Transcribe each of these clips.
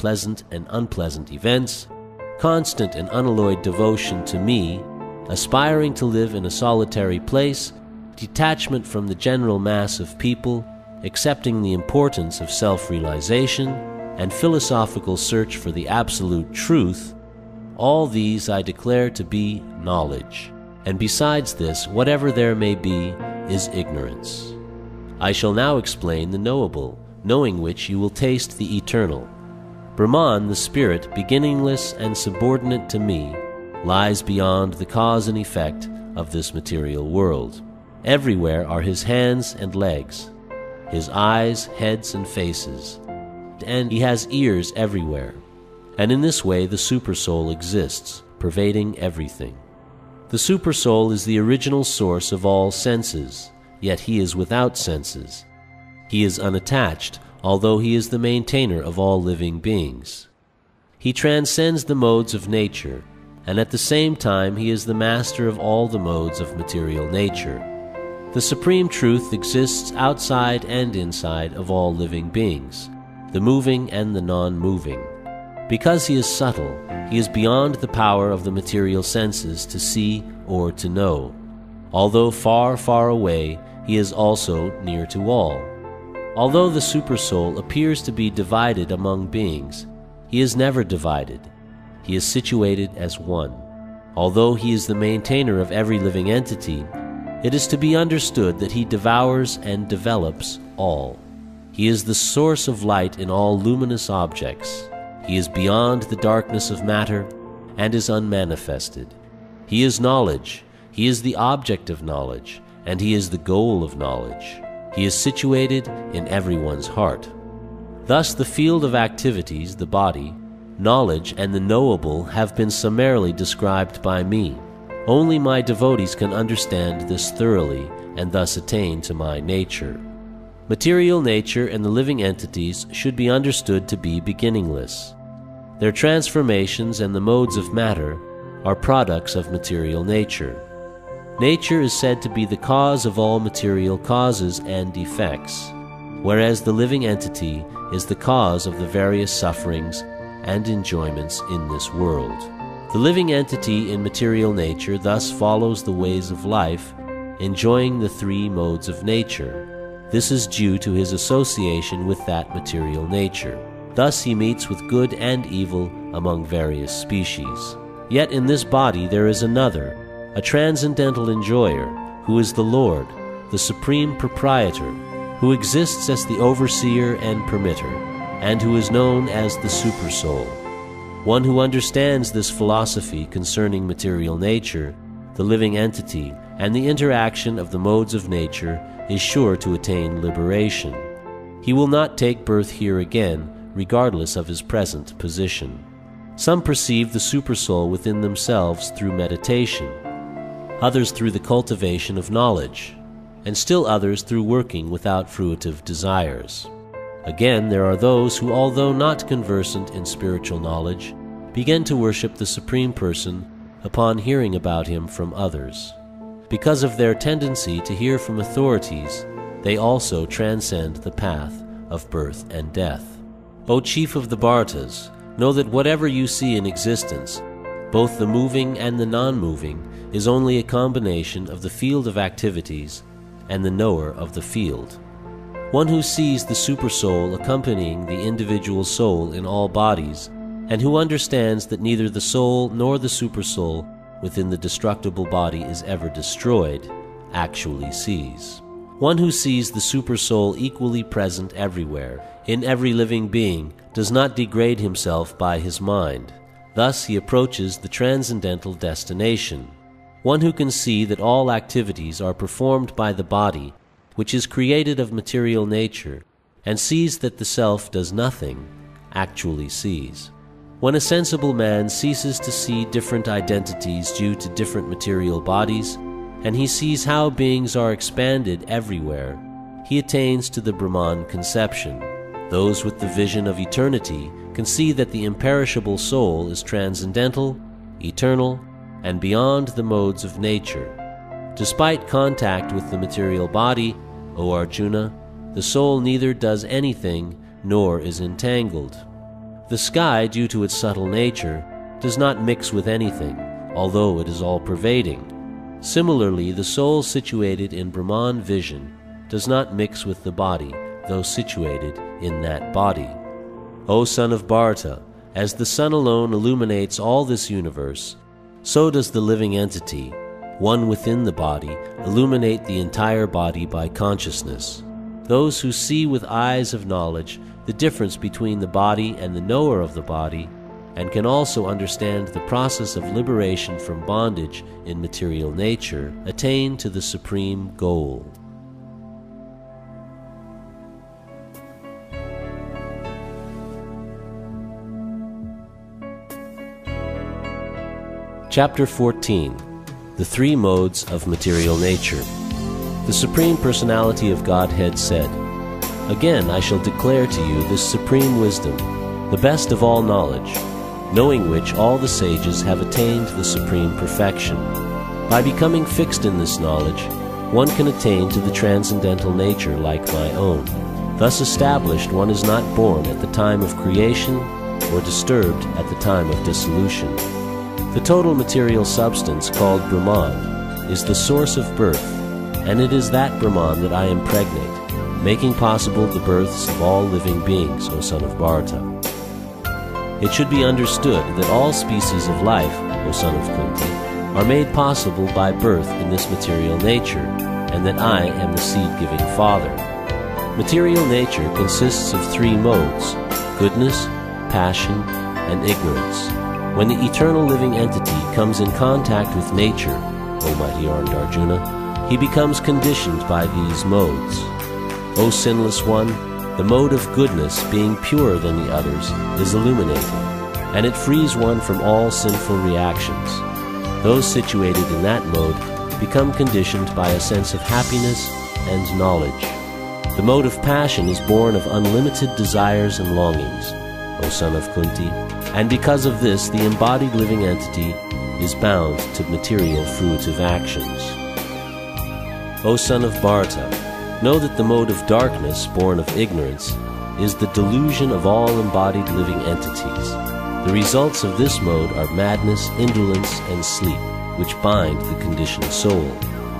pleasant and unpleasant events, constant and unalloyed devotion to me, aspiring to live in a solitary place, detachment from the general mass of people, accepting the importance of self-realization, and philosophical search for the absolute truth, all these I declare to be knowledge, and besides this, whatever there may be, is ignorance. I shall now explain the knowable, knowing which you will taste the eternal. Brahman, the spirit, beginningless and subordinate to me, lies beyond the cause and effect of this material world. Everywhere are his hands and legs, his eyes, heads, and faces, and he has ears everywhere. And in this way the Supersoul exists, pervading everything. The Supersoul is the original source of all senses, yet he is without senses. He is unattached, although he is the maintainer of all living beings. He transcends the modes of nature, and at the same time he is the master of all the modes of material nature. The Supreme Truth exists outside and inside of all living beings, the moving and the non-moving. Because he is subtle, he is beyond the power of the material senses to see or to know. Although far, far away, he is also near to all. Although the Supersoul appears to be divided among beings, he is never divided. He is situated as one. Although he is the maintainer of every living entity, it is to be understood that he devours and develops all. He is the source of light in all luminous objects. He is beyond the darkness of matter and is unmanifested. He is knowledge. He is the object of knowledge, and he is the goal of knowledge. He is situated in everyone's heart. Thus the field of activities, the body, knowledge, and the knowable have been summarily described by me. Only my devotees can understand this thoroughly and thus attain to my nature. Material nature and the living entities should be understood to be beginningless. Their transformations and the modes of matter are products of material nature. Nature is said to be the cause of all material causes and effects, whereas the living entity is the cause of the various sufferings and enjoyments in this world. The living entity in material nature thus follows the ways of life, enjoying the three modes of nature. This is due to his association with that material nature. Thus he meets with good and evil among various species. Yet in this body there is another, a transcendental enjoyer, who is the Lord, the supreme proprietor, who exists as the overseer and permitter, and who is known as the Supersoul. One who understands this philosophy concerning material nature, the living entity, and the interaction of the modes of nature is sure to attain liberation. He will not take birth here again, regardless of his present position. Some perceive the Supersoul within themselves through meditation, others through the cultivation of knowledge, and still others through working without fruitive desires. Again, there are those who, although not conversant in spiritual knowledge, begin to worship the Supreme Person upon hearing about him from others. Because of their tendency to hear from authorities, they also transcend the path of birth and death. O Chief of the Bhartas, know that whatever you see in existence, both the moving and the non-moving, is only a combination of the field of activities and the knower of the field. One who sees the Supersoul accompanying the individual soul in all bodies, and who understands that neither the soul nor the Supersoul within the destructible body is ever destroyed, actually sees. One who sees the Supersoul equally present everywhere, in every living being, does not degrade himself by his mind. Thus he approaches the transcendental destination. One who can see that all activities are performed by the body, which is created of material nature, and sees that the self does nothing, actually sees. When a sensible man ceases to see different identities due to different material bodies, and he sees how beings are expanded everywhere, he attains to the Brahman conception. Those with the vision of eternity can see that the imperishable soul is transcendental, eternal, and beyond the modes of nature. Despite contact with the material body, O Arjuna, the soul neither does anything nor is entangled. The sky, due to its subtle nature, does not mix with anything, although it is all-pervading. Similarly, the soul situated in Brahman vision does not mix with the body, though situated in that body. O son of Bharata, as the sun alone illuminates all this universe, so does the living entity, one within the body, illuminate the entire body by consciousness. Those who see with eyes of knowledge the difference between the body and the knower of the body, and can also understand the process of liberation from bondage in material nature, attain to the supreme goal. Chapter 14. The Three Modes of Material Nature. The Supreme Personality of Godhead said, "Again I shall declare to you this supreme wisdom, the best of all knowledge, knowing which all the sages have attained the supreme perfection. By becoming fixed in this knowledge, one can attain to the transcendental nature like my own. Thus established, one is not born at the time of creation or disturbed at the time of dissolution. The total material substance called Brahman is the source of birth, and it is that Brahman that I impregnate, making possible the births of all living beings, O son of Bharata. It should be understood that all species of life, O son of Kunti, are made possible by birth in this material nature, and that I am the seed-giving father. Material nature consists of three modes: goodness, passion, and ignorance. When the eternal living entity comes in contact with nature, O mighty Arnda Arjuna, he becomes conditioned by these modes. O sinless one, the mode of goodness, being purer than the others, is illuminating, and it frees one from all sinful reactions. Those situated in that mode become conditioned by a sense of happiness and knowledge. The mode of passion is born of unlimited desires and longings, O son of Kunti, and because of this the embodied living entity is bound to material fruitive actions. O son of Bharata, know that the mode of darkness, born of ignorance, is the delusion of all embodied living entities. The results of this mode are madness, indolence, and sleep, which bind the conditioned soul.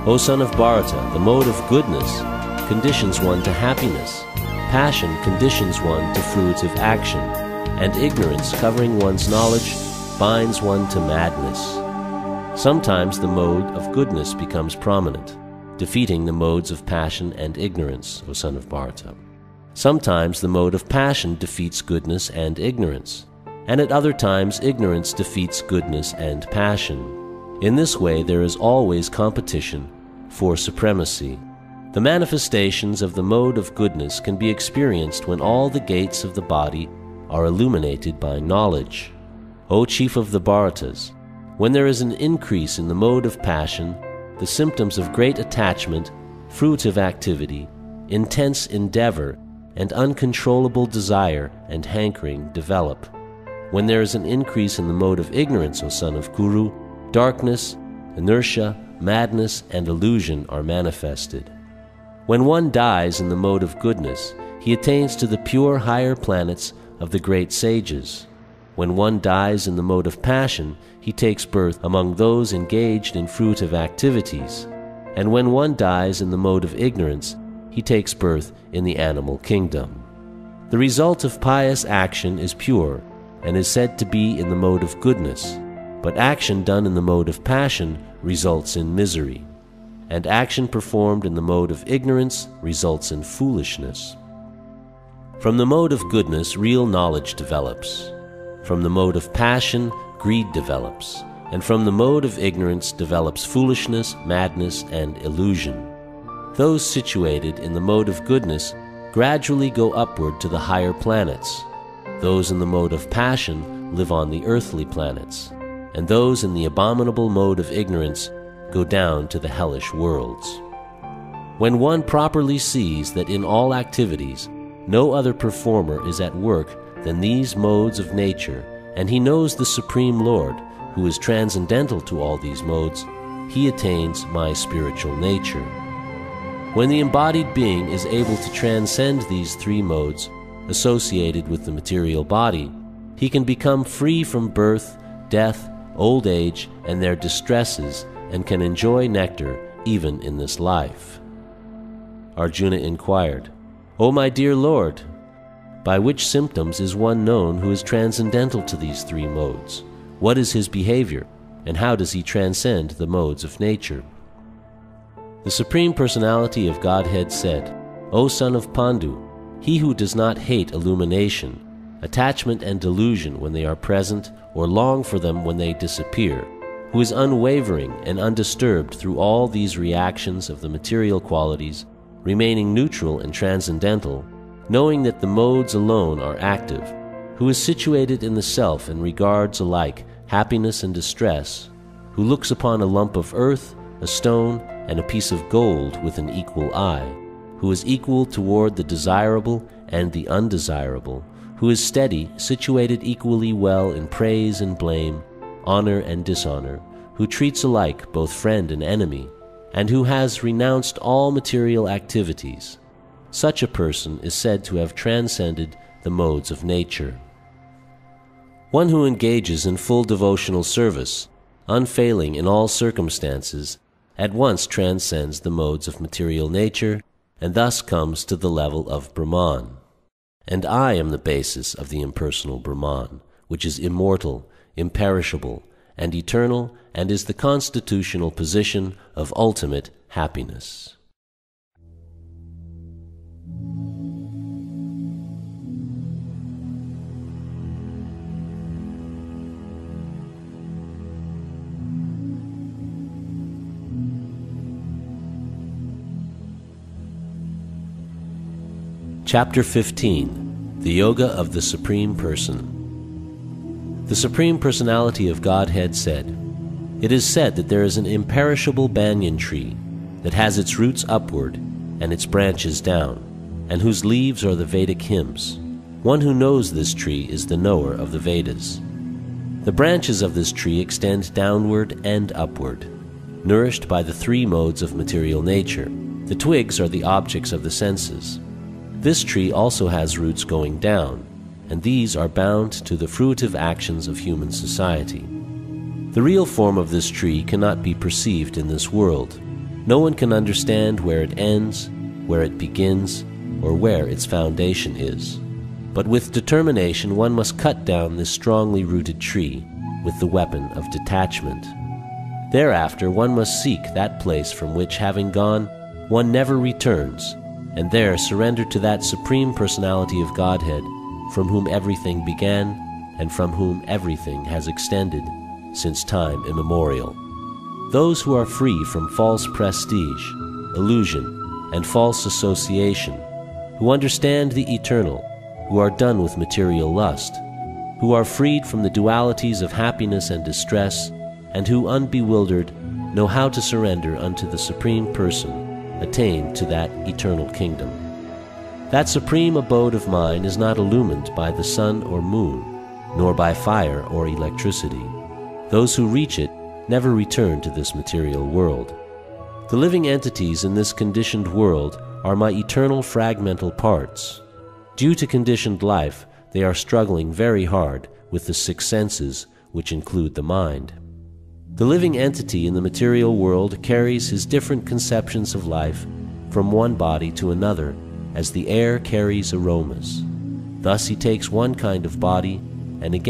O son of Bharata, the mode of goodness conditions one to happiness, passion conditions one to fruitive action, and ignorance, covering one's knowledge, binds one to madness. Sometimes the mode of goodness becomes prominent, defeating the modes of passion and ignorance, O son of Bharata. Sometimes the mode of passion defeats goodness and ignorance, and at other times ignorance defeats goodness and passion. In this way there is always competition for supremacy. The manifestations of the mode of goodness can be experienced when all the gates of the body are illuminated by knowledge. O chief of the Bharatas, when there is an increase in the mode of passion, the symptoms of great attachment, fruitive activity, intense endeavor, and uncontrollable desire and hankering develop. When there is an increase in the mode of ignorance, O son of Kuru, darkness, inertia, madness, and illusion are manifested. When one dies in the mode of goodness, he attains to the pure higher planets of the great sages. When one dies in the mode of passion, he takes birth among those engaged in fruitive activities. And when one dies in the mode of ignorance, he takes birth in the animal kingdom. The result of pious action is pure and is said to be in the mode of goodness, but action done in the mode of passion results in misery, and action performed in the mode of ignorance results in foolishness. From the mode of goodness, real knowledge develops. From the mode of passion, greed develops. And from the mode of ignorance develops foolishness, madness, and illusion. Those situated in the mode of goodness gradually go upward to the higher planets. Those in the mode of passion live on the earthly planets. And those in the abominable mode of ignorance go down to the hellish worlds. When one properly sees that in all activities no other performer is at work than these modes of nature, and he knows the Supreme Lord, who is transcendental to all these modes, he attains my spiritual nature. When the embodied being is able to transcend these three modes associated with the material body, he can become free from birth, death, old age, and their distresses, and can enjoy nectar even in this life. Arjuna inquired, "O my dear Lord, by which symptoms is one known who is transcendental to these three modes? What is his behavior, and how does he transcend the modes of nature?" The Supreme Personality of Godhead said, "O son of Pandu, he who does not hate illumination, attachment and delusion when they are present, or long for them when they disappear, who is unwavering and undisturbed through all these reactions of the material qualities, remaining neutral and transcendental, knowing that the modes alone are active, who is situated in the self and regards alike happiness and distress, who looks upon a lump of earth, a stone, and a piece of gold with an equal eye, who is equal toward the desirable and the undesirable, who is steady, situated equally well in praise and blame, honor and dishonor, who treats alike both friend and enemy, and who has renounced all material activities. Such a person is said to have transcended the modes of nature." One who engages in full devotional service, unfailing in all circumstances, at once transcends the modes of material nature, and thus comes to the level of Brahman. And I am the basis of the impersonal Brahman, which is immortal, imperishable, and eternal, and is the constitutional position of ultimate happiness. Chapter 15. The Yoga of the Supreme Person. The Supreme Personality of Godhead said, "It is said that there is an imperishable banyan tree that has its roots upward and its branches down, and whose leaves are the Vedic hymns. One who knows this tree is the knower of the Vedas. The branches of this tree extend downward and upward, nourished by the three modes of material nature. The twigs are the objects of the senses. This tree also has roots going down, and these are bound to the fruitive actions of human society. The real form of this tree cannot be perceived in this world. No one can understand where it ends, where it begins, or where its foundation is. But with determination one must cut down this strongly rooted tree with the weapon of detachment. Thereafter one must seek that place from which, having gone, one never returns, and there surrender to that Supreme Personality of Godhead, from whom everything began, and from whom everything has extended since time immemorial. Those who are free from false prestige, illusion, and false association, who understand the eternal, who are done with material lust, who are freed from the dualities of happiness and distress, and who, unbewildered, know how to surrender unto the Supreme Person, attain to that eternal kingdom. That supreme abode of mine is not illumined by the sun or moon, nor by fire or electricity. Those who reach it never return to this material world. The living entities in this conditioned world are my eternal fragmental parts. Due to conditioned life, they are struggling very hard with the six senses, which include the mind. The living entity in the material world carries his different conceptions of life from one body to another, as the air carries aromas. Thus he takes one kind of body and again